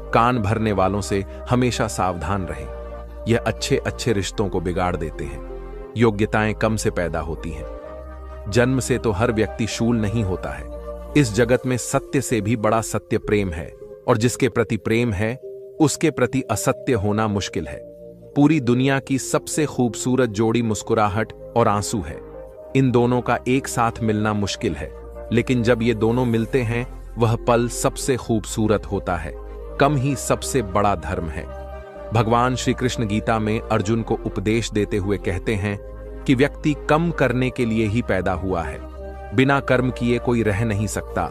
कान भरने वालों से हमेशा सावधान रहें। यह अच्छे अच्छे रिश्तों को बिगाड़ देते हैं। योग्यताएं कम से पैदा होती हैं। जन्म से तो हर व्यक्ति शूल नहीं होता है। इस जगत में सत्य से भी बड़ा सत्य प्रेम है, और जिसके प्रति प्रेम है उसके प्रति असत्य होना मुश्किल है। पूरी दुनिया की सबसे खूबसूरत जोड़ी मुस्कुराहट और आंसू है। इन दोनों का एक साथ मिलना मुश्किल है, लेकिन जब ये दोनों मिलते हैं वह पल सबसे खूबसूरत होता है। कम ही सबसे बड़ा धर्म है। भगवान श्री कृष्ण गीता में अर्जुन को उपदेश देते हुए कहते हैं कि व्यक्ति कम करने के लिए ही पैदा हुआ है। बिना कर्म किए कोई रह नहीं सकता।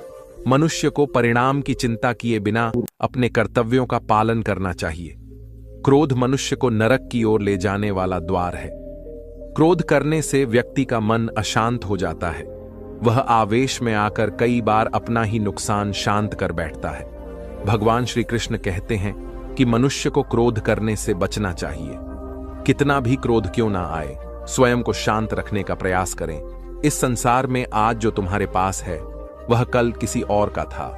मनुष्य को परिणाम की चिंता किए बिना अपने कर्तव्यों का पालन करना चाहिए। क्रोध मनुष्य को नरक की ओर ले जाने वाला द्वार है। क्रोध करने से व्यक्ति का मन अशांत हो जाता है। वह आवेश में आकर कई बार अपना ही नुकसान शांत कर बैठता है। भगवान श्री कृष्ण कहते हैं कि मनुष्य को क्रोध करने से बचना चाहिए। कितना भी क्रोध क्यों ना आए, स्वयं को शांत रखने का प्रयास करें। इस संसार में आज जो तुम्हारे पास है वह कल किसी और का था,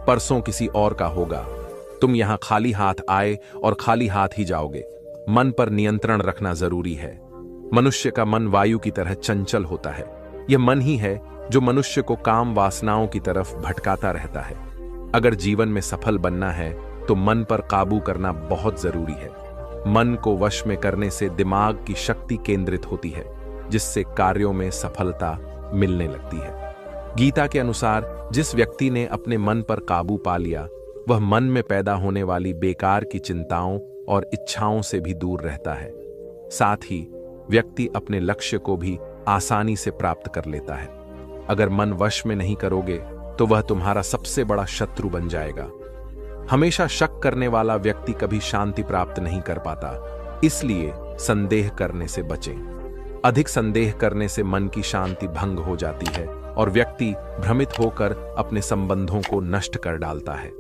परसों किसी और का होगा। तुम यहां खाली हाथ आए और खाली हाथ ही जाओगे। मन पर नियंत्रण रखना जरूरी है। मनुष्य का मन वायु की तरह चंचल होता है। यह मन ही है जो मनुष्य को काम वासनाओं की तरफ भटकाता रहता है। अगर जीवन में सफल बनना है तो मन पर काबू करना बहुत जरूरी है। मन को वश में करने से दिमाग की शक्ति केंद्रित होती है, जिससे कार्यों में सफलता मिलने लगती है। गीता के अनुसार जिस व्यक्ति ने अपने मन पर काबू पा लिया वह मन में पैदा होने वाली बेकार की चिंताओं और इच्छाओं से भी दूर रहता है। साथ ही व्यक्ति अपने लक्ष्य को भी आसानी से प्राप्त कर लेता है। अगर मन वश में नहीं करोगे तो वह तुम्हारा सबसे बड़ा शत्रु बन जाएगा। हमेशा शक करने वाला व्यक्ति कभी शांति प्राप्त नहीं कर पाता, इसलिए संदेह करने से बचें। अधिक संदेह करने से मन की शांति भंग हो जाती है और व्यक्ति भ्रमित होकर अपने संबंधों को नष्ट कर डालता है।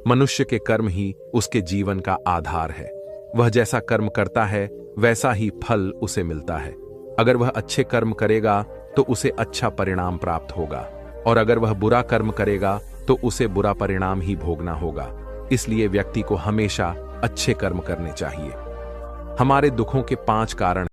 मनुष्य के कर्म ही उसके जीवन का आधार है। वह जैसा कर्म करता है वैसा ही फल उसे मिलता है। अगर वह अच्छे कर्म करेगा तो उसे अच्छा परिणाम प्राप्त होगा, और अगर वह बुरा कर्म करेगा तो उसे बुरा परिणाम ही भोगना होगा। इसलिए व्यक्ति को हमेशा अच्छे कर्म करने चाहिए। हमारे दुखों के 5 कारण